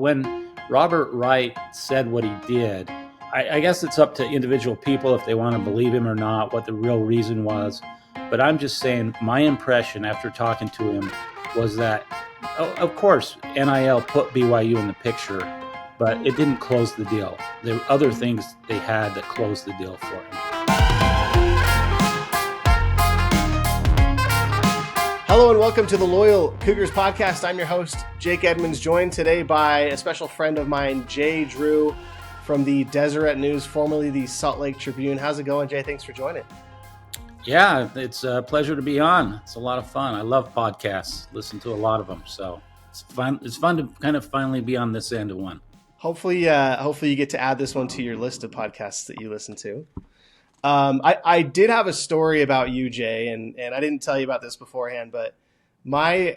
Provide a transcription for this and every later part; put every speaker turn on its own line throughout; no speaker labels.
When Robert Wright said what he did, I guess it's up to individual people if they want to believe him or not, what the real reason was. But I'm just saying my impression after talking to him was that, of course, NIL put BYU in the picture, but it didn't close the deal. There were other things they had that closed the deal for him.
Hello and welcome to the Loyal Cougars podcast. I'm your host, Jake Edmonds, joined today by a special friend of mine, Jay Drew from the Deseret News, formerly the Salt Lake Tribune. How's it going, Jay? Thanks for joining.
Yeah, it's a pleasure to be on. It's a lot of fun. I love podcasts, listen to a lot of them. So it's fun to kind of finally be on this end of one.
Hopefully you get to add this one to your list of podcasts that you listen to. I did have a story about you, Jay, and I didn't tell you about this beforehand, but my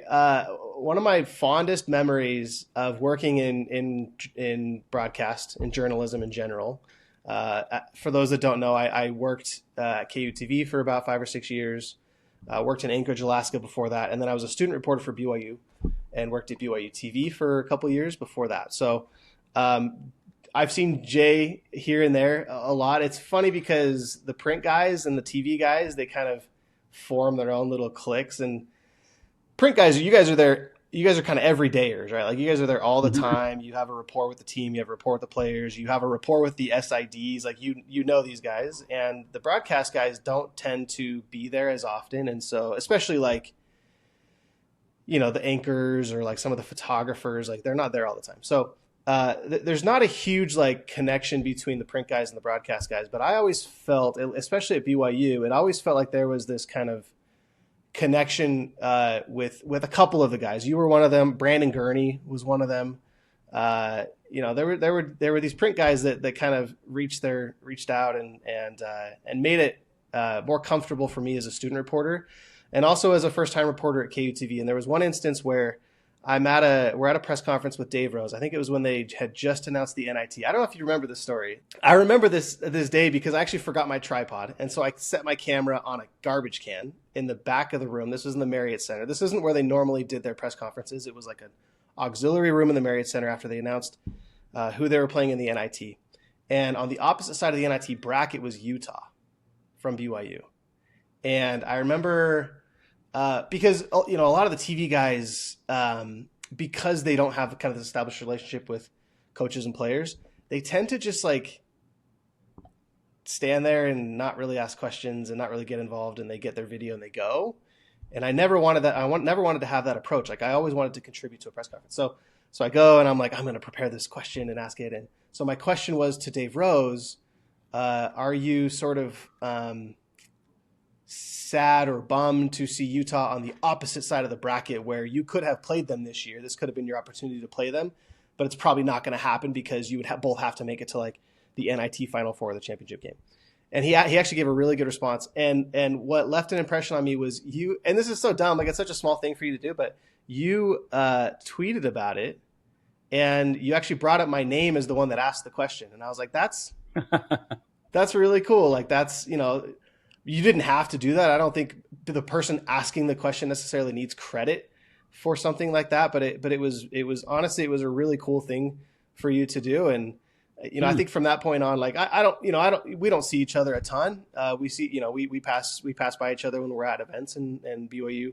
one of my fondest memories of working in broadcast and journalism in general. For those that don't know, I worked at KUTV for about 5 or 6 years. Worked in Anchorage, Alaska before that, and then I was a student reporter for BYU and worked at BYU TV for a couple years before that. So I've seen Jay here and there a lot. It's funny because the print guys and the TV guys, they kind of form their own little cliques. And print guys, you guys are there. You guys are kind of everydayers, right? Like you guys are there all the time. You have a rapport with the team. You have a rapport with the players. You have a rapport with the SIDs. Like you know these guys. And the broadcast guys don't tend to be there as often. And so especially like, you know, the anchors or like some of the photographers, like they're not there all the time. So there's not a huge like connection between the print guys and the broadcast guys, but I always felt, especially at BYU, it always felt like there was this kind of connection with a couple of the guys. You were one of them. Brandon Gurney was one of them. You know, there were these print guys that kind of reached out and made it more comfortable for me as a student reporter, and also as a first time reporter at KUTV. And there was one instance where we're at a press conference with Dave Rose. I think it was when they had just announced the NIT. I don't know if you remember this story. I remember this day because I actually forgot my tripod. And so I set my camera on a garbage can in the back of the room. This was in the Marriott Center. This isn't where they normally did their press conferences. It was like an auxiliary room in the Marriott Center after they announced who they were playing in the NIT. And on the opposite side of the NIT bracket was Utah from BYU. And I remember because, you know, a lot of the TV guys, because they don't have kind of this established relationship with coaches and players, they tend to just like stand there and not really ask questions and not really get involved, and they get their video and they go. And I never wanted that. Never wanted to have that approach. Like I always wanted to contribute to a press conference. So I go and I'm like, I'm going to prepare this question and ask it. And so my question was to Dave Rose, are you sort of, sad or bummed to see Utah on the opposite side of the bracket where you could have played them this year? This could have been your opportunity to play them, but it's probably not going to happen because you would both have to make it to like the NIT Final Four, the championship game. And he actually gave a really good response. And what left an impression on me was you, and this is so dumb, like it's such a small thing for you to do, but you tweeted about it and you actually brought up my name as the one that asked the question. And I was like, that's really cool. Like that's, you know, you didn't have to do that. I don't think the person asking the question necessarily needs credit for something like that, but it was honestly, it was a really cool thing for you to do. And, you know, I think from that point on, like, we don't see each other a ton. We see, you know, we pass by each other when we're at events and BYU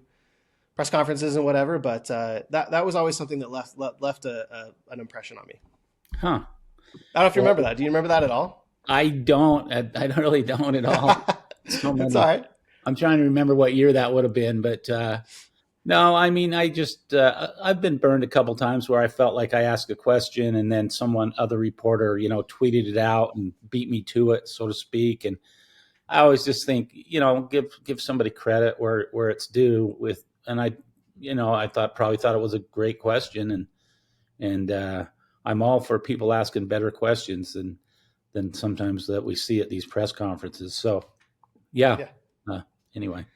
press conferences and whatever. But that was always something that left an impression on me.
Huh.
I don't know if you remember that. Do you remember that at all?
I don't. I really don't at all. So
That's all right.
I'm trying to remember what year that would have been, but no, I mean, I just I've been burned a couple times where I felt like I asked a question and then other reporter, you know, tweeted it out and beat me to it, so to speak. And I always just think, you know, give somebody credit where it's due. I probably thought it was a great question, and I'm all for people asking better questions than sometimes that we see at these press conferences. So. Yeah. Anyway.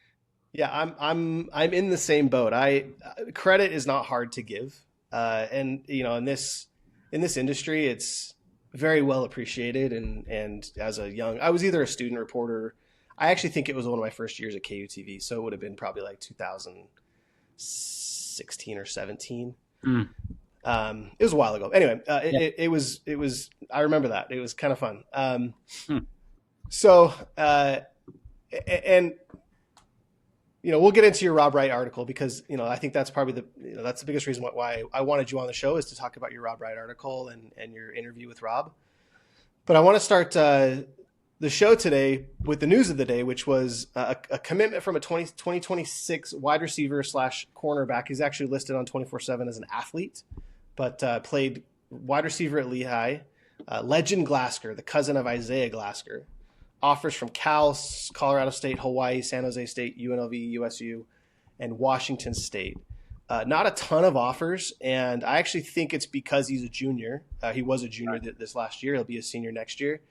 Yeah, I'm in the same boat. Credit is not hard to give, and you know, in this industry, it's very well appreciated. And as I was either a student reporter. I actually think it was one of my first years at KUTV, so it would have been probably like 2016 or 17. It was a while ago. Anyway,
Yeah.
it was I remember that. It was kind of fun.
Hmm.
So and we'll get into your Rob Wright article because I think that's probably that's the biggest reason why I wanted you on the show, is to talk about your Rob Wright article and your interview with Rob. But I want to start the show today with the news of the day, which was a commitment from a 2026 wide receiver / cornerback. He's actually listed on 24/7 as an athlete, but played wide receiver at Lehigh. Legend Glasker, the cousin of Isaiah Glasker. Offers from Cal, Colorado State, Hawaii, San Jose State, UNLV, USU, and Washington State. Not a ton of offers, and I actually think it's because he's a junior. He was a junior this last year. He'll be a senior next year.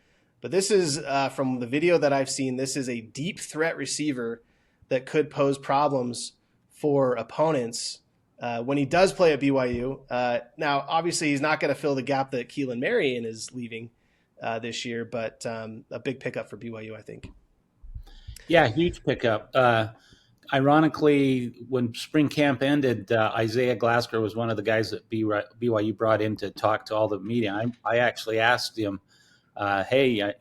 But this is, from the video that I've seen, this is a deep threat receiver that could pose problems for opponents when he does play at BYU. Now, obviously, he's not going to fill the gap that Keelan Marion is leaving this year, but a big pickup for BYU, I think.
Yeah, huge pickup. Ironically, when spring camp ended, Isaiah Glasker was one of the guys that BYU brought in to talk to all the media. I actually asked him, hey,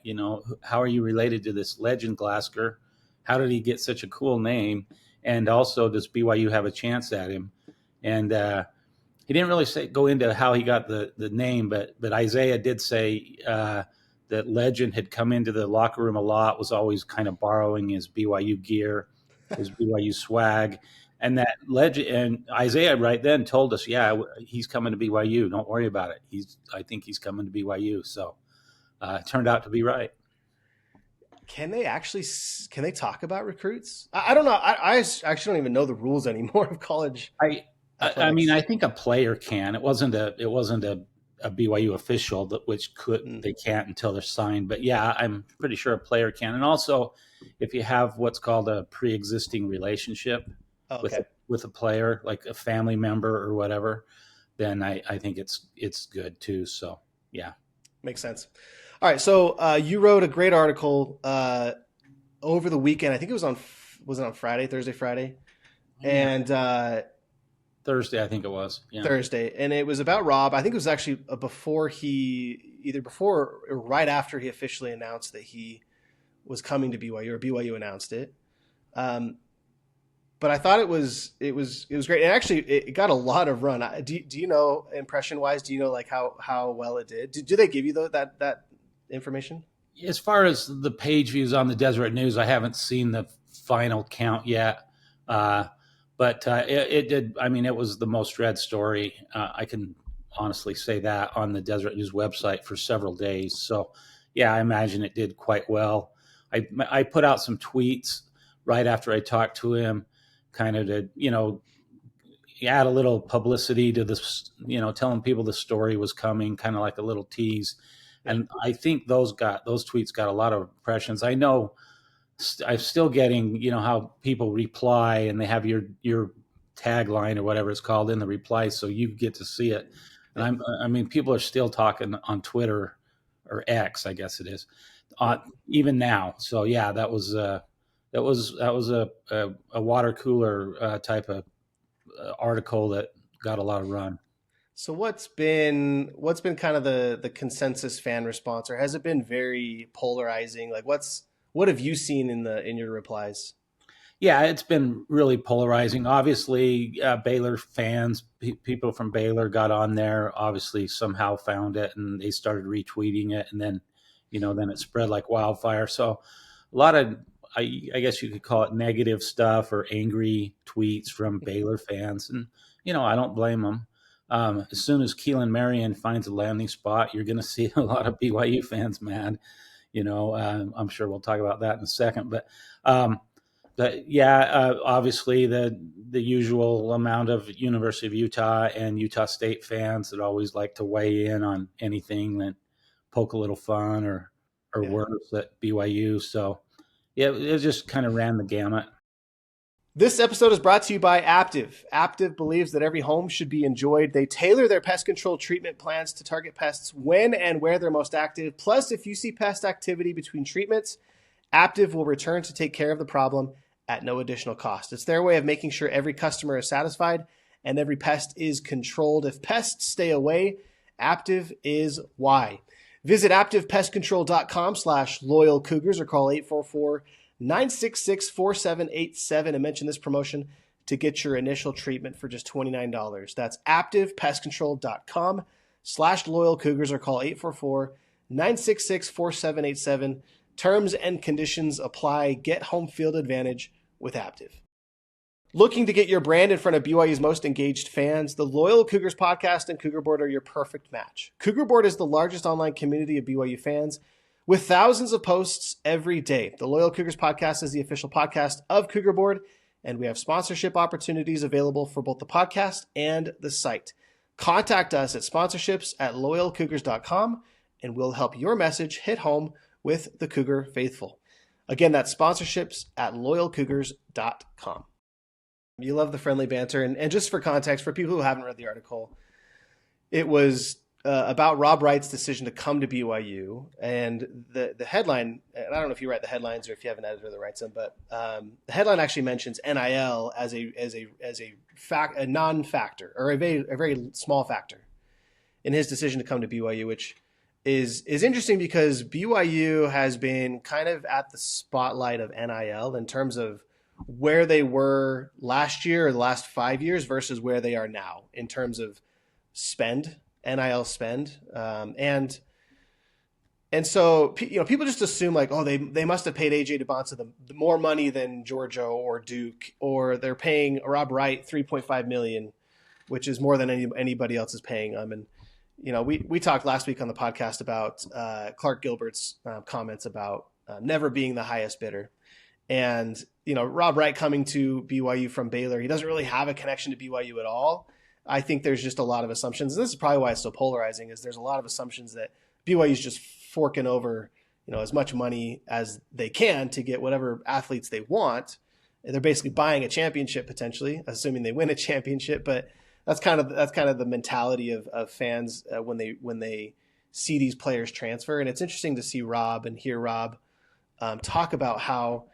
how are you related to this legend Glasker? How did he get such a cool name? And also, does BYU have a chance at him? And he didn't really go into how he got the name, but Isaiah did say that Legend had come into the locker room a lot, was always kind of borrowing his BYU gear, his BYU swag, and that Legend and Isaiah right then told us, yeah, he's coming to BYU. Don't worry about it. I think he's coming to BYU. So it turned out to be right.
Can they talk about recruits? I don't know. I actually don't even know the rules anymore of college.
I mean, I think a player can. It wasn't a BYU official they can't until they're signed. But yeah, I'm pretty sure a player can. And also, if you have what's called a pre-existing relationship with a player, like a family member or whatever, then I think it's good too. So yeah,
makes sense. All right, so you wrote a great article over the weekend. I think it was on Friday, Thursday, Friday, and
Thursday, I think it was. Yeah.
Thursday, and it was about Rob. I think it was actually before or right after he officially announced that he was coming to BYU, or BYU announced it. But I thought it was great, and actually it got a lot of run. Do you know, impression wise? Do you know like how well it did? Do they give you that information?
As far as the page views on the Deseret News, I haven't seen the final count yet. But it did. I mean, it was the most read story. I can honestly say that on the Deseret News website for several days. So, yeah, I imagine it did quite well. I put out some tweets right after I talked to him, kind of to add a little publicity to this. Telling people the story was coming, kind of like a little tease. And I think those tweets got a lot of impressions. I know. I'm still getting, how people reply and they have your tagline or whatever it's called in the reply, so you get to see it. And I mean, people are still talking on Twitter or X, I guess it is, even now. So yeah, that was a water cooler type of article that got a lot of run.
So what's been kind of the consensus fan response, or has it been very polarizing? Like what have you seen in your replies?
Yeah, it's been really polarizing. Obviously, Baylor fans, people from Baylor got on there, obviously somehow found it and they started retweeting it. And then, then it spread like wildfire. So a lot of, I guess you could call it negative stuff or angry tweets from Baylor fans. And, I don't blame them. As soon as Keelan Marion finds a landing spot, you're going to see a lot of BYU fans mad. I'm sure we'll talk about that in a second, but yeah, obviously the usual amount of University of Utah and Utah State fans that always like to weigh in on anything that poke a little fun or worse at BYU. So yeah, it just kind of ran the gamut.
This episode is brought to you by Aptiv. Aptiv believes that every home should be enjoyed. They tailor their pest control treatment plans to target pests when and where they're most active. Plus, if you see pest activity between treatments, Aptiv will return to take care of the problem at no additional cost. It's their way of making sure every customer is satisfied and every pest is controlled. If pests stay away, Aptive is why. Visit AptivePestControl.com/loyal cougars or call 844-966-4787 and mention this promotion to get your initial treatment for just $29. That's AptivePestControl.com/loyal cougars or call 844-966-4787. Terms and conditions apply. Get home field advantage with Aptive. Looking to get your brand in front of BYU's most engaged fans? The Loyal Cougars podcast and Cougar Board are your perfect match. Cougar Board is the largest online community of BYU fans with thousands of posts every day. The Loyal Cougars podcast is the official podcast of Cougar Board, and we have sponsorship opportunities available for both the podcast and the site. Contact us at sponsorships@loyalcougars.com, and we'll help your message hit home with the Cougar faithful. Again, that's sponsorships@loyalcougars.com. You love the friendly banter. And just for context, for people who haven't read the article, it was about Rob Wright's decision to come to BYU. And the headline, and I don't know if you write the headlines or if you have an editor that writes them, but the headline actually mentions NIL as a non-factor, or a very small factor in his decision to come to BYU, which is interesting because BYU has been kind of at the spotlight of NIL in terms of where they were last year or the last 5 years versus where they are now in terms of NIL spend. And so, people just assume like, oh, they must have paid AJ DeBonsa the more money than Georgia or Duke, or they're paying Rob Wright $3.5 million, which is more than anybody else is paying them. And, we talked last week on the podcast about Clark Gilbert's comments about never being the highest bidder. And, Rob Wright coming to BYU from Baylor, he doesn't really have a connection to BYU at all. I think there's just a lot of assumptions. And this is probably why it's so polarizing, is there's a lot of assumptions that BYU is just forking over, as much money as they can to get whatever athletes they want. They're basically buying a championship potentially, assuming they win a championship. But that's kind of the mentality of fans when they see these players transfer. And it's interesting to see Rob and hear Rob talk about how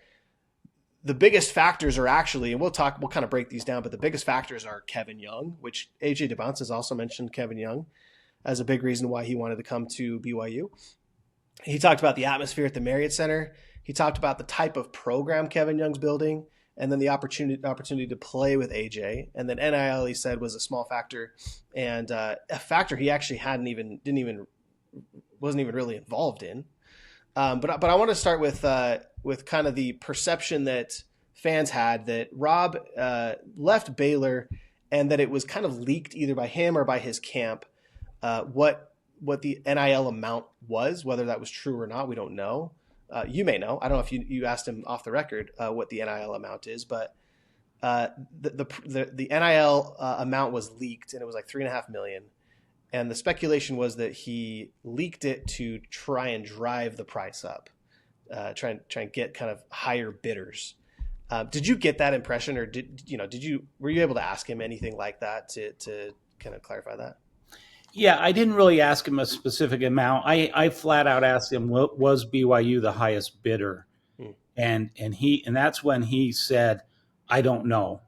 the biggest factors are actually, and we'll kind of break these down, but the biggest factors are Kevin Young, which AJ DeBonsa has also mentioned Kevin Young as a big reason why he wanted to come to BYU. He talked about the atmosphere at the Marriott Center. He talked about the type of program Kevin Young's building, and then the opportunity to play with AJ. And then NIL, he said, was a small factor, and a factor he actually wasn't even really involved in. But I want to start with kind of the perception that fans had that Rob left Baylor, and that it was kind of leaked either by him or by his camp what the NIL amount was. Whether that was true or not, we don't know. You may know. I don't know if you asked him off the record what the NIL amount is, but the NIL amount was leaked, and it was like $3.5 million. And the speculation was that he leaked it to try and drive the price up, try and get kind of higher bidders. Did you get that impression, or were you able to ask him anything like that to kind of clarify that?
Yeah, I didn't really ask him a specific amount. I flat out asked him, was BYU the highest bidder? And that's when he said, I don't know.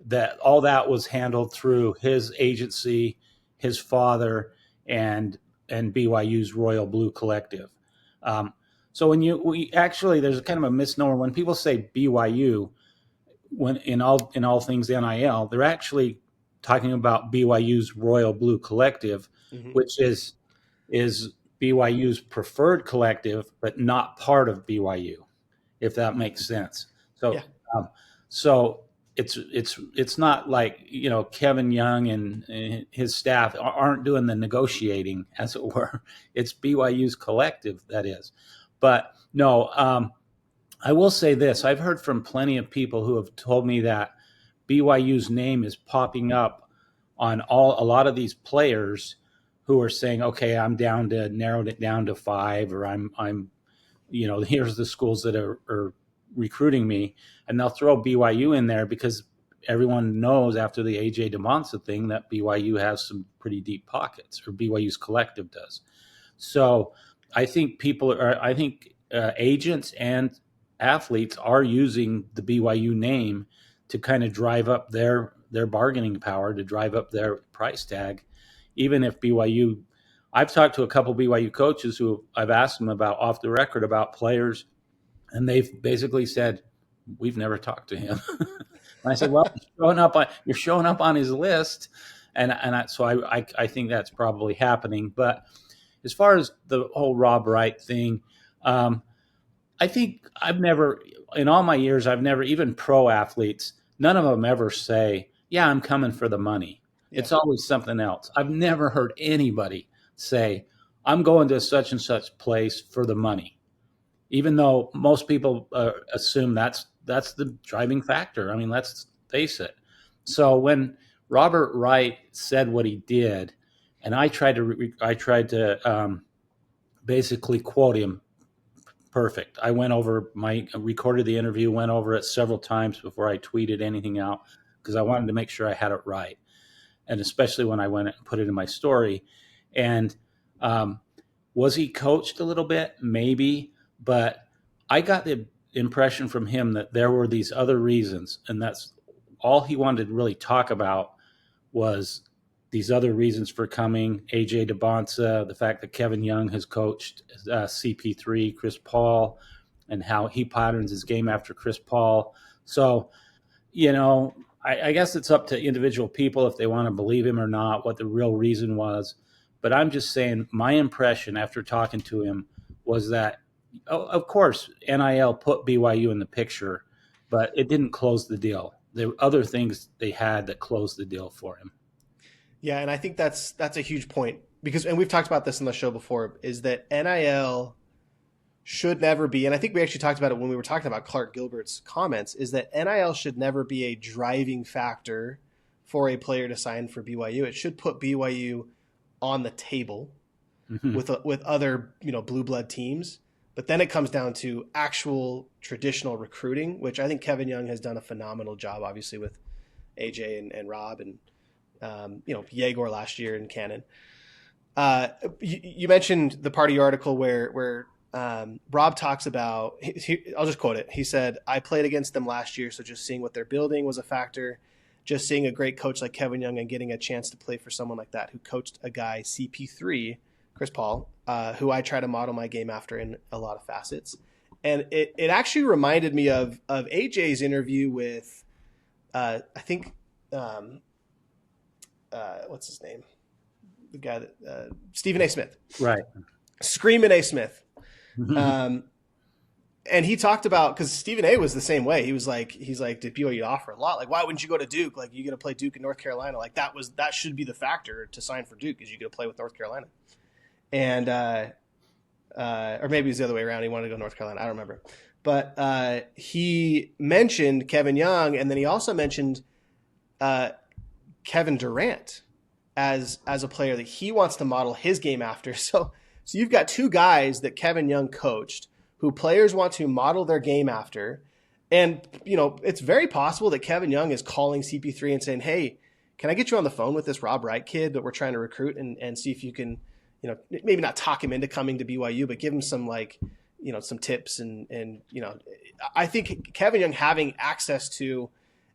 That all that was handled through his agency, his father, and BYU's Royal Blue Collective. So when there's kind of a misnomer when people say BYU, when in all things NIL, they're actually talking about BYU's Royal Blue Collective, which is BYU's preferred collective, but not part of BYU, if that makes sense. So, yeah. So it's not like Kevin Young and his staff aren't doing the negotiating, as it were. It's BYU's collective, that is. But no, I will say this: I've heard from plenty of people who have told me that BYU's name is popping up on a lot of these players who are saying, okay, I'm narrowed it down to 5, or I'm here's the schools that are recruiting me, and they'll throw BYU in there because everyone knows after the AJ DeBonsa thing that BYU has some pretty deep pockets, or BYU's collective does. So I think agents and athletes are using the BYU name to kind of drive up their their bargaining power to drive up their price tag, even if BYU. I've talked to a couple BYU coaches who I've asked them about off the record about players, and they've basically said, "We've never talked to him." And I said, "Well, you're showing up on his list," so I think that's probably happening. But as far as the whole Rob Wright thing, I think in all my years, I've never, even pro athletes, none of them ever say, "Yeah, I'm coming for the money."
Yeah.
It's always something else. I've never heard anybody say, "I'm going to such and such place for the money," even though most people assume that's the driving factor. I mean, let's face it. So when Robert Wright said what he did, and I tried to basically quote him perfect. I recorded the interview, went over it several times before I tweeted anything out because I wanted to make sure I had it right, and especially when I went and put it in my story. And was he coached a little bit? Maybe, but I got the impression from him that there were these other reasons, and that's all he wanted to really talk about was these other reasons for coming. AJ DeBonsa, the fact that Kevin Young has coached CP3, Chris Paul, and how he patterns his game after Chris Paul. So, I guess it's up to individual people if they want to believe him or not, what the real reason was. But I'm just saying my impression after talking to him was that, of course, NIL put BYU in the picture, but it didn't close the deal. There were other things they had that closed the deal for him.
Yeah, and I think that's a huge point because, and we've talked about this on the show before, is that NIL should never be, and I think we actually talked about it when we were talking about Clark Gilbert's comments, is that NIL should never be a driving factor for a player to sign for BYU. It should put BYU on the table with other blue blood teams. But then it comes down to actual traditional recruiting, which I think Kevin Young has done a phenomenal job, obviously with AJ and Rob and Yegor last year in Cannon. You mentioned the part of your article where Rob talks about, I'll just quote it. He said, "I played against them last year, so just seeing what they're building was a factor. Just seeing a great coach like Kevin Young and getting a chance to play for someone like that who coached a guy, CP3, Chris Paul, who I try to model my game after in a lot of facets." And it actually reminded me of AJ's interview with, I think, what's his name? The guy that, Stephen A. Smith.
Right.
Screaming A. Smith. And he talked about, because Stephen A. was the same way. He's like, did BYU offer a lot? Like, why wouldn't you go to Duke? Like, you get to play Duke in North Carolina. Like, that should be the factor to sign for Duke, is you get to play with North Carolina. And or maybe it was the other way around. He wanted to go to North Carolina. I don't remember. But he mentioned Kevin Young, and then he also mentioned Kevin Durant as a player that he wants to model his game after. So you've got two guys that Kevin Young coached who players want to model their game after. And, it's very possible that Kevin Young is calling CP3 and saying, "Hey, can I get you on the phone with this Rob Wright kid that we're trying to recruit and see if you can, maybe not talk him into coming to BYU, but give him some some tips." And I think Kevin Young having access to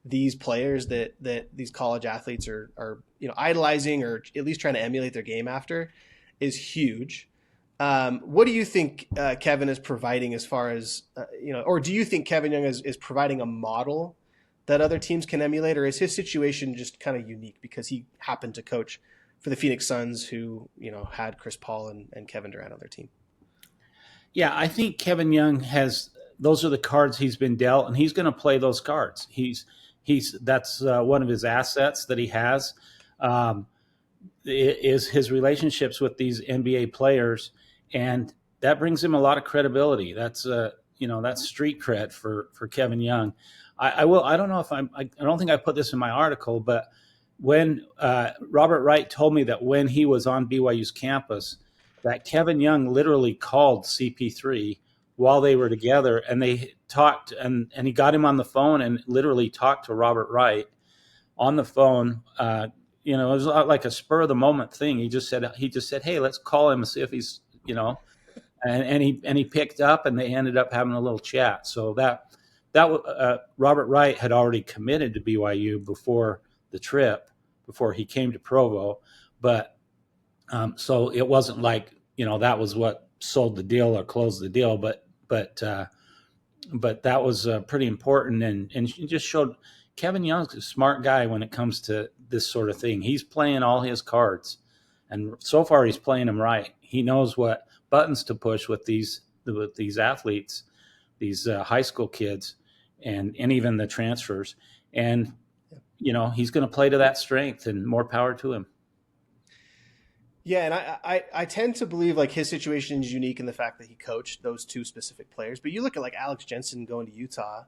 these players that these college athletes are idolizing or at least trying to emulate their game after is huge. What do you think Kevin is providing as far as, or do you think Kevin Young is providing a model that other teams can emulate, or is his situation just kind of unique because he happened to coach for the Phoenix Suns who, had Chris Paul and Kevin Durant on their team?
Yeah, I think Kevin Young those are the cards he's been dealt, and he's going to play those cards. That's one of his assets that he has, is his relationships with these NBA players. And that brings him a lot of credibility. That's that's street cred for Kevin Young. I don't think I put this in my article, but when Robert Wright told me that when he was on BYU's campus, that Kevin Young literally called CP3 while they were together, and they talked, and he got him on the phone and literally talked to Robert Wright on the phone. It was like a spur of the moment thing. He just said, "Hey, let's call him and see if he's." And he picked up, and they ended up having a little chat. So that Robert Wright had already committed to BYU before the trip before he came to Provo. But so it wasn't like, that was what sold the deal or closed the deal, but that was pretty important, and it just showed Kevin Young's a smart guy when it comes to this sort of thing. He's playing all his cards, and so far he's playing them right. He knows what buttons to push with these athletes, these high school kids, and even the transfers, and he's going to play to that strength, and more power to him.
Yeah, and I tend to believe like his situation is unique in the fact that he coached those two specific players. But you look at like Alex Jensen going to Utah,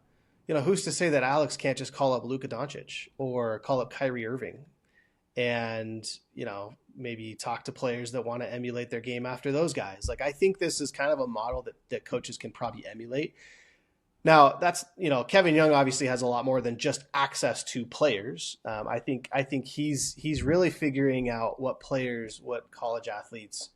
who's to say that Alex can't just call up Luka Doncic or call up Kyrie Irving and, maybe talk to players that want to emulate their game after those guys. Like, I think this is kind of a model that coaches can probably emulate. Now, that's, Kevin Young obviously has a lot more than just access to players. I think he's really figuring out what college athletes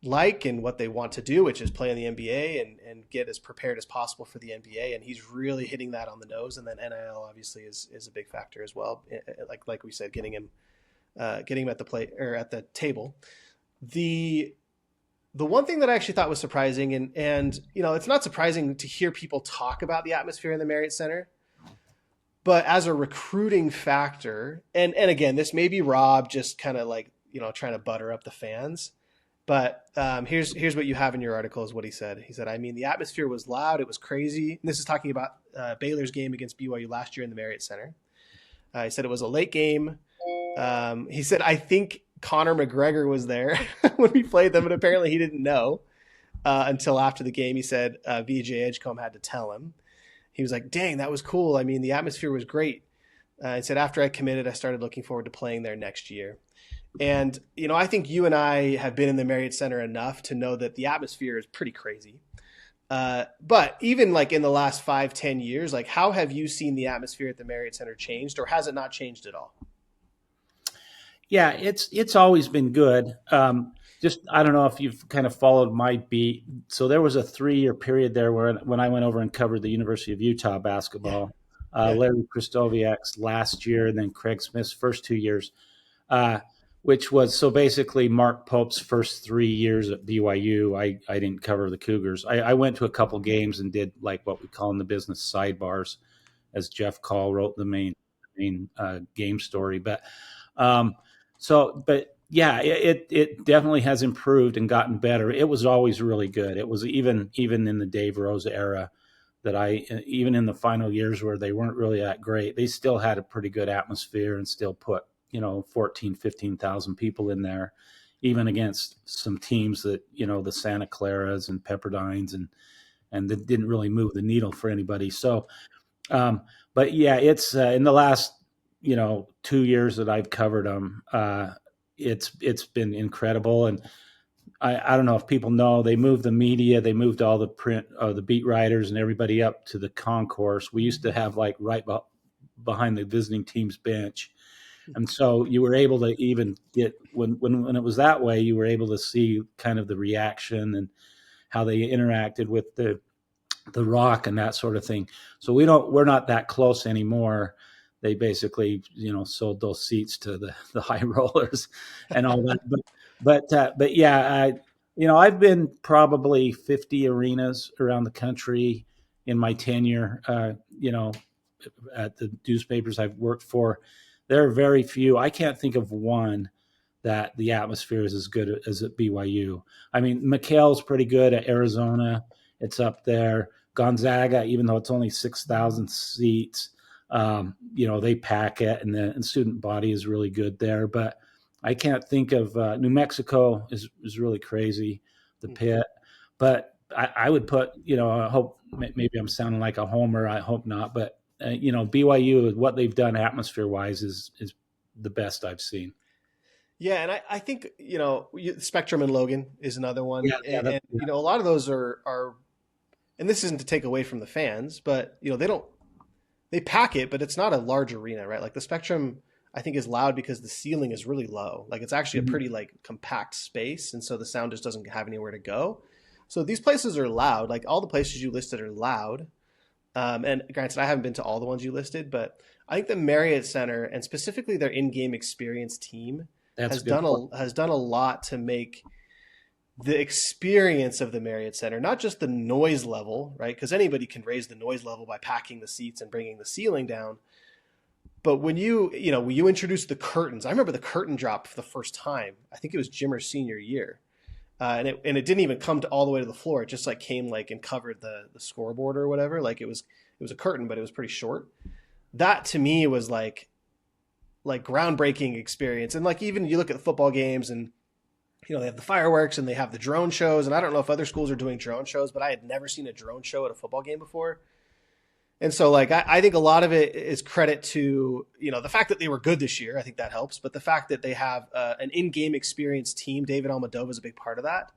like and what they want to do, which is play in the NBA and get as prepared as possible for the NBA. And he's really hitting that on the nose. And then NIL obviously is a big factor as well. Like we said, getting him at the table. The one thing that I actually thought was surprising, and it's not surprising to hear people talk about the atmosphere in the Marriott Center, but as a recruiting factor, and again, this may be Rob just kind of like, trying to butter up the fans, but here's what you have in your article is what he said. He said, the atmosphere was loud. It was crazy. And this is talking about Baylor's game against BYU last year in the Marriott Center. He said it was a late game. He said, I think Conor McGregor was there when we played them, and apparently he didn't know until after the game. He said VJ Edgecombe had to tell him. He was like, dang, that was cool. The atmosphere was great. He said, after I committed, I started looking forward to playing there next year. And, I think you and I have been in the Marriott Center enough to know that the atmosphere is pretty crazy. But even like in the last 5-10 years, like how have you seen the atmosphere at the Marriott Center changed, or has it not changed at all?
Yeah, it's always been good. Just I don't know if you've kind of followed my beat. So there was a 3-year period there when I went over and covered the University of Utah basketball. Larry Kristoviak's last year, and then Craig Smith's first 2 years, which was so basically Mark Pope's first 3 years at BYU. I didn't cover the Cougars. I went to a couple games and did like what we call in the business sidebars, as Jeff Call wrote the main game story, but. But yeah, it definitely has improved and gotten better. It was always really good. It was even in the Dave Rose era that even in the final years where they weren't really that great, they still had a pretty good atmosphere and still put, 14, 15,000 people in there, even against some teams that, the Santa Claras and Pepperdines and that didn't really move the needle for anybody. So, but yeah, it's in the last, 2 years that I've covered them, it's been incredible. And I don't know if people know, they moved the media, they moved all the print, the beat writers and everybody up to the concourse. We used to have like right behind the visiting team's bench. And so you were able to even get, when it was that way, you were able to see kind of the reaction and how they interacted with the rock and that sort of thing. So we're not that close anymore. They basically, sold those seats to the high rollers and all that. But yeah, I've been probably 50 arenas around the country in my tenure, at the newspapers I've worked for. There are very few. I can't think of one that the atmosphere is as good as at BYU. McHale's pretty good at Arizona. It's up there. Gonzaga, even though it's only 6,000 seats, they pack it, and the student body is really good there. But I can't think of New Mexico is really crazy, the pit. But I would put, I hope maybe I'm sounding like a homer. I hope not. But, BYU, what they've done atmosphere wise is the best I've seen.
Yeah. And I think, Spectrum and Logan is another one.
Yeah,
and a lot of those are, and this isn't to take away from the fans, but, they pack it, but it's not a large arena, right? Like the Spectrum, I think, is loud because the ceiling is really low. Like it's actually a pretty like compact space. And so the sound just doesn't have anywhere to go. So these places are loud. Like all the places you listed are loud. And granted, I haven't been to all the ones you listed, but I think the Marriott Center, and specifically their in-game experience team,
That's a
has
good point.
done a lot to make the experience of the Marriott Center, not just the noise level, right? Because anybody can raise the noise level by packing the seats and bringing the ceiling down. But when when you introduce the curtains, I remember the curtain drop for the first time. I think it was Jimmer's senior year, and it didn't even come to all the way to the floor. It just like came like and covered the scoreboard or whatever. Like it was a curtain, but it was pretty short. That to me was like groundbreaking experience. And like even you look at the football games and they have the fireworks and they have the drone shows. And I don't know if other schools are doing drone shows, but I had never seen a drone show at a football game before. And so like I think a lot of it is credit to the fact that they were good this year. I think that helps, but the fact that they have an in-game experience team. David Almodovar is a big part of that.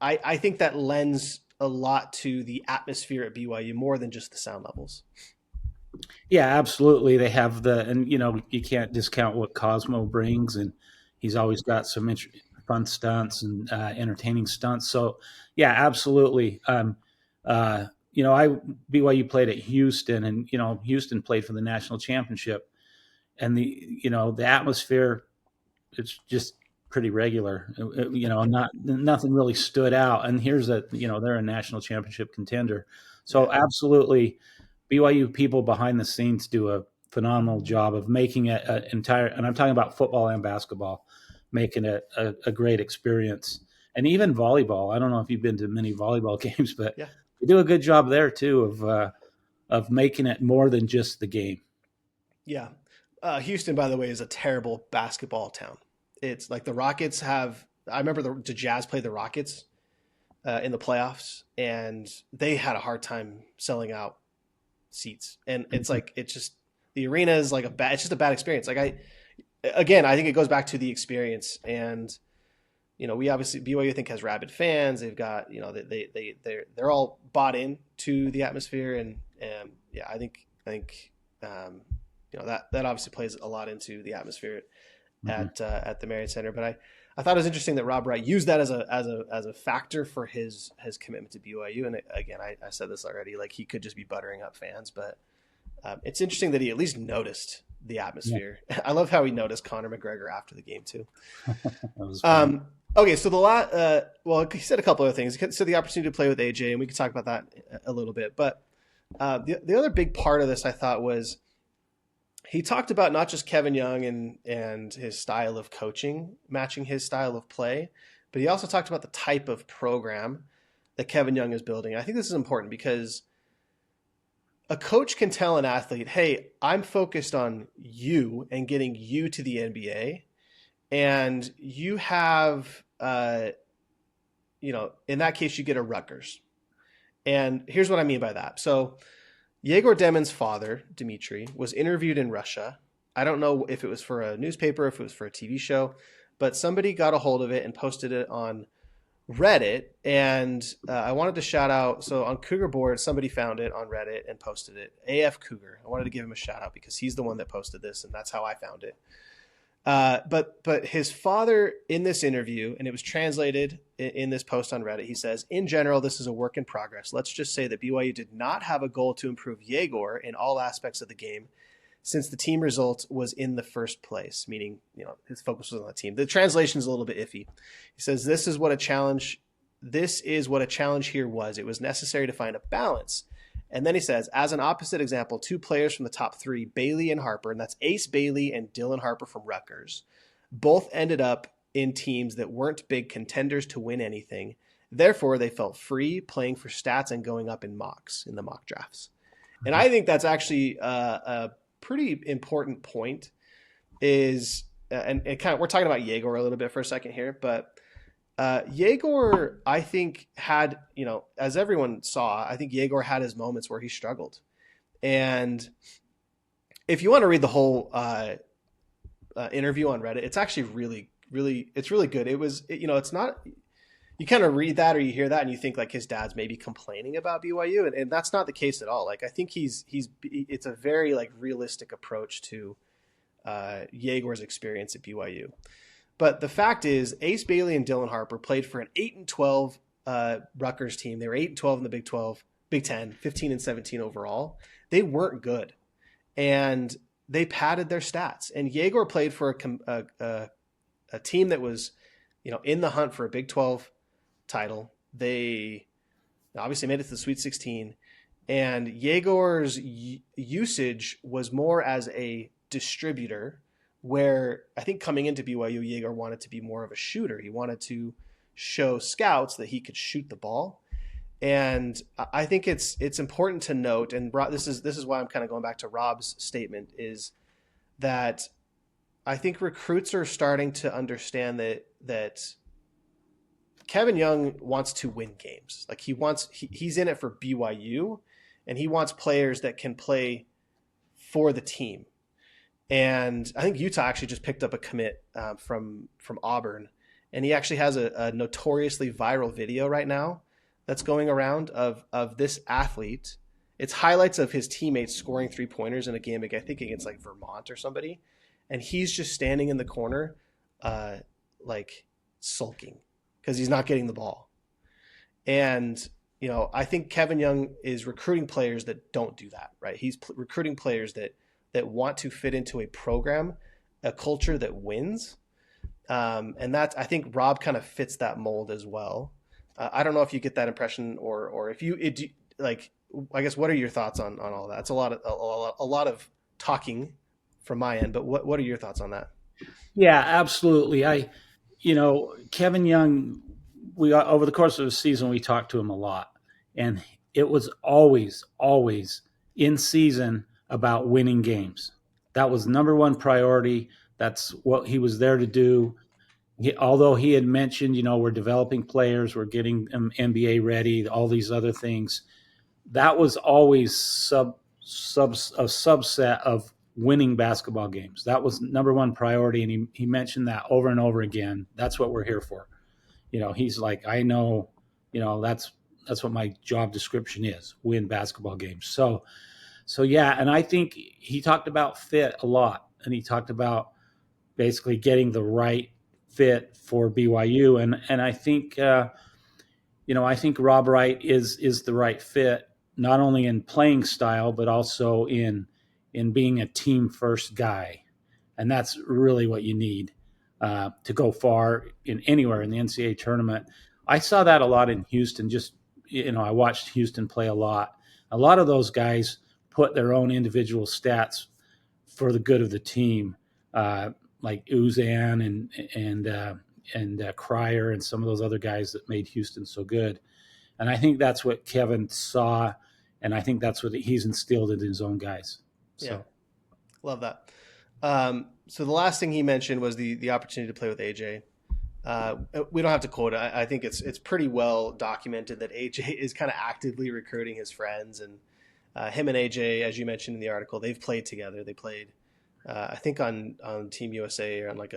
I think that lends a lot to the atmosphere at BYU more than just the sound levels.
Yeah, absolutely. They have and you can't discount what Cosmo brings, and he's always got some fun stunts and entertaining stunts. So, yeah, absolutely. BYU played at Houston, and Houston played for the national championship, and the atmosphere, it's just pretty regular. Nothing really stood out. And here's they're a national championship contender. So absolutely, BYU people behind the scenes do a phenomenal job of making it an entire, and I'm talking about football and basketball, making it a great experience. And even volleyball. I don't know if you've been to many volleyball games, but
Yeah.
they do a good job there too of making it more than just the game.
Yeah. Houston, by the way, is a terrible basketball town. It's like the Rockets have. I remember the Jazz played the Rockets in the playoffs, and they had a hard time selling out seats. And it's like the arena is like it's just a bad experience. Like I think it goes back to the experience. And we obviously BYU I think has rabid fans. They've got they're all bought in to the atmosphere, and yeah, I think that obviously plays a lot into the atmosphere at the Marriott Center. But I thought it was interesting that Rob Wright used that as a factor for his commitment to BYU. And again, I said this already, like he could just be buttering up fans, but it's interesting that he at least noticed the atmosphere. Yeah. I love how he noticed Conor McGregor after the game too. Okay, so he said a couple of things. So the opportunity to play with AJ, and we can talk about that a little bit. But the other big part of this, I thought, was he talked about not just Kevin Young and his style of coaching matching his style of play, but he also talked about the type of program that Kevin Young is building. I think this is important because a coach can tell an athlete, hey, I'm focused on you and getting you to the NBA. And you have, in that case, you get a Rutgers. And here's what I mean by that. So Yegor Demin's father, Dmitry, was interviewed in Russia. I don't know if it was for a newspaper, if it was for a TV show, but somebody got a hold of it and posted it on Reddit. And I wanted to shout out. So on Cougar Board, somebody found it on Reddit and posted it. AF Cougar. I wanted to give him a shout out because he's the one that posted this, and that's how I found it. But his father in this interview, and it was translated in this post on Reddit, he says, in general, this is a work in progress. Let's just say that BYU did not have a goal to improve Yegor in all aspects of the game since the team result was in the first place, meaning, his focus was on the team. The translation is a little bit iffy. He says, this is what a challenge here was. It was necessary to find a balance. And then he says, as an opposite example, two players from the top three, Bailey and Harper, and that's Ace Bailey and Dylan Harper from Rutgers, both ended up in teams that weren't big contenders to win anything. Therefore, they felt free playing for stats and going up in the mock drafts. And I think that's actually a pretty important point is, and kind of, we're talking about Yegor a little bit for a second here, but Yegor, I think, had, as everyone saw, I think Yegor had his moments where he struggled. And if you want to read the whole interview on Reddit, it's actually it's really good. It was, it's not, you kind of read that or you hear that and you think like his dad's maybe complaining about BYU. And that's not the case at all. Like, I think it's a very like realistic approach to Yegor's experience at BYU. But the fact is, Ace Bailey and Dylan Harper played for an 8-12 Rutgers team. They were 8-12 in the Big 10, 15-17 overall. They weren't good. and they padded their stats. And Jaeger played for a team that was, in the hunt for a Big 12 title. They obviously made it to the Sweet 16, and Jaegor's usage was more as a distributor, where I think coming into BYU, Jaeger wanted to be more of a shooter. He wanted to show scouts that he could shoot the ball. And I think it's important to note, and this is why I'm kind of going back to Rob's statement, is that I think recruits are starting to understand that Kevin Young wants to win games. Like he's in it for BYU, and he wants players that can play for the team. And I think Utah actually just picked up a commit from Auburn, and he actually has a notoriously viral video right now that's going around of this athlete. It's highlights of his teammates scoring 3-pointers in a game, I think against like Vermont or somebody, and he's just standing in the corner, like sulking because he's not getting the ball. And I think Kevin Young is recruiting players that don't do that, right? He's recruiting players that want to fit into a program, a culture that wins. And that's, I think Rob kind of fits that mold as well. I don't know if you get that impression or if I guess, what are your thoughts on all that? It's a lot of talking from my end, but what are your thoughts on that?
Yeah, absolutely. Kevin Young, we over the course of the season, we talked to him a lot, and it was always in season about winning games. That was number one priority. That's what he was there to do. Although he had mentioned, we're developing players, we're getting them NBA ready, all these other things, that was always a subset of winning basketball games. That was number one priority, and he mentioned that over and over again. That's what we're here for. He's like, I know, that's what my job description is: win basketball games. So yeah, and I think he talked about fit a lot, and he talked about basically getting the right fit for BYU, and I think I think Rob Wright is the right fit, not only in playing style but also in being a team first guy, and that's really what you need to go far in anywhere in the NCAA tournament. I saw that a lot in Houston. Just I watched Houston play a lot. A lot of those guys put their own individual stats for the good of the team, like Uzan and Cryer and some of those other guys that made Houston so good. And I think that's what Kevin saw, and I think that's what he's instilled in his own guys. So.
Yeah, love that. So the last thing he mentioned was the opportunity to play with AJ. We don't have to quote it. I think it's pretty well documented that AJ is kind of actively recruiting his friends, and him and AJ, as you mentioned in the article, they've played together. They played, I think, on Team USA or on like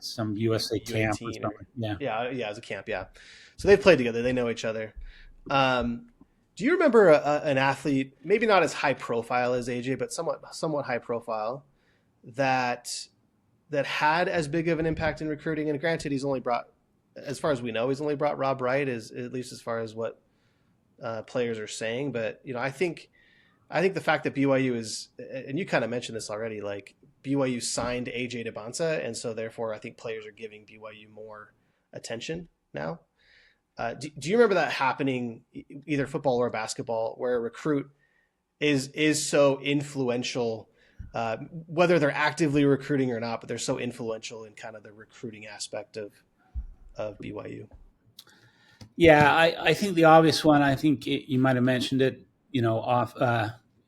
some USA camp or something.
Yeah, it was a camp. Yeah, so they've played together. They know each other. Do you remember an athlete, maybe not as high profile as AJ, but somewhat high profile, that had as big of an impact in recruiting? And granted, he's only brought, as far as we know, he's only brought Rob Wright, at least as far as what players are saying. But I think the fact that BYU is, and you kind of mentioned this already, like BYU signed AJ Debonsa, and so therefore I think players are giving BYU more attention now. Do you remember that happening, either football or basketball, where a recruit is so influential, whether they're actively recruiting or not, but they're so influential in kind of the recruiting aspect of BYU?
Yeah, I think the obvious one, I think you might have mentioned it, off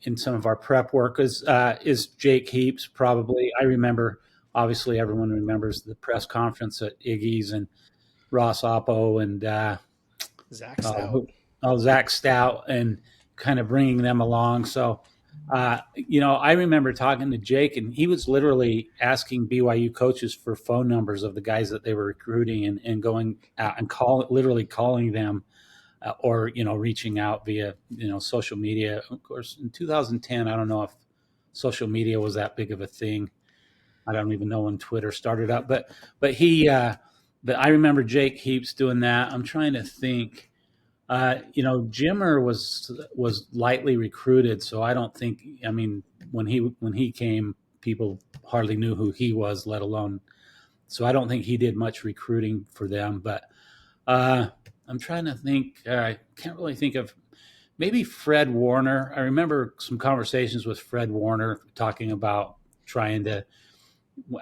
in some of our prep work, is Jake Heaps. Probably, I remember. Obviously, everyone remembers the press conference at Iggy's and Ross Oppo and
Zach Stout.
Zach Stout, and kind of bringing them along. So, I remember talking to Jake, and he was literally asking BYU coaches for phone numbers of the guys that they were recruiting, and going out and literally calling them, or reaching out via social media. Of course, in 2010, I don't know if social media was that big of a thing. I don't even know when Twitter started up, but I remember Jake Heaps doing that. I'm trying to think Jimmer was lightly recruited, so I don't think. I mean, when he came, people hardly knew who he was, let alone. So I don't think he did much recruiting for them. But uh, I'm trying to think. I can't really think of maybe Fred Warner. I remember some conversations with Fred Warner talking about trying to,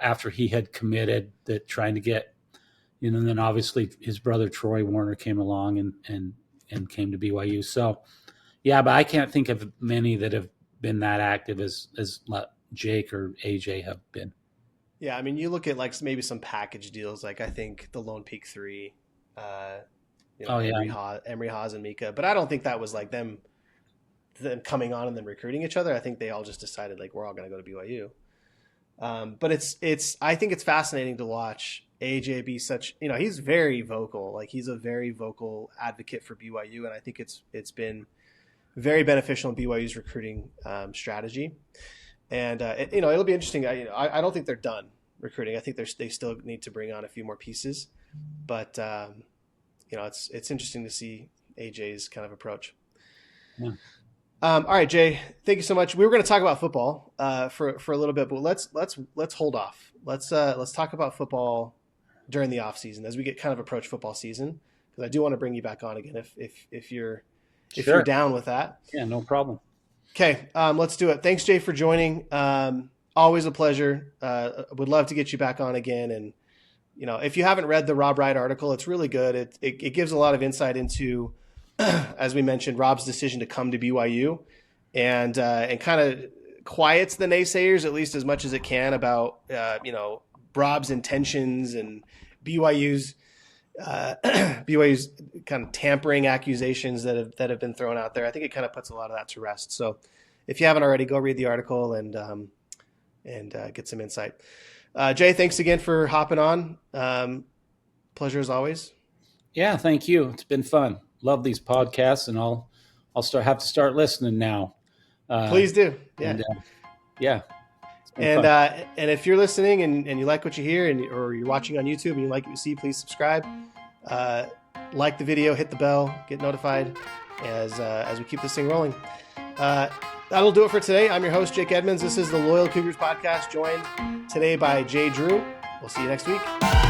after he had committed, that trying to get, and then obviously his brother Troy Warner came along and came to BYU. So yeah, but I can't think of many that have been that active as Jake or AJ have been.
Yeah, I mean, you look at like maybe some package deals. Like I think the Lone Peak Three,
Oh yeah,
Emery Haas and Mika. But I don't think that was like them coming on and then recruiting each other. I think they all just decided like we're all going to go to BYU. But it's I think it's fascinating to watch AJ be such, he's very vocal. Like he's a very vocal advocate for BYU, and I think it's been very beneficial in BYU's recruiting strategy. And it'll be interesting. I don't think they're done recruiting. I think they still need to bring on a few more pieces, but it's interesting to see AJ's kind of approach.
yeah.
All right, Jay, thank you so much. We were going to talk about football for a little bit, but let's hold off. Let's talk about football during the off season as we get kind of approach football season, because I do want to bring you back on again if you're down with that.
Yeah, no problem.
Okay, let's do it. Thanks, Jay, for joining. Always a pleasure. Would love to get you back on again. And if you haven't read the Rob Wright article, it's really good. It gives a lot of insight into, as we mentioned, Rob's decision to come to BYU, and kind of quiets the naysayers at least as much as it can about Rob's intentions and BYU's kind of tampering accusations that have been thrown out there. I think it kind of puts a lot of that to rest. So if you haven't already, go read the article and get some insight. Jay, thanks again for hopping on. Pleasure as always.
Yeah, thank you. It's been fun. Love these podcasts, and I'll have to start listening now.
Please do. Yeah.
And, yeah.
And if you're listening and you like what you hear, or you're watching on YouTube and you like what you see, please subscribe, like the video, hit the bell, get notified as we keep this thing rolling. That'll do it for today. I'm your host, Jake Edmonds. This is the Loyal Cougars podcast, joined today by Jay Drew. We'll see you next week.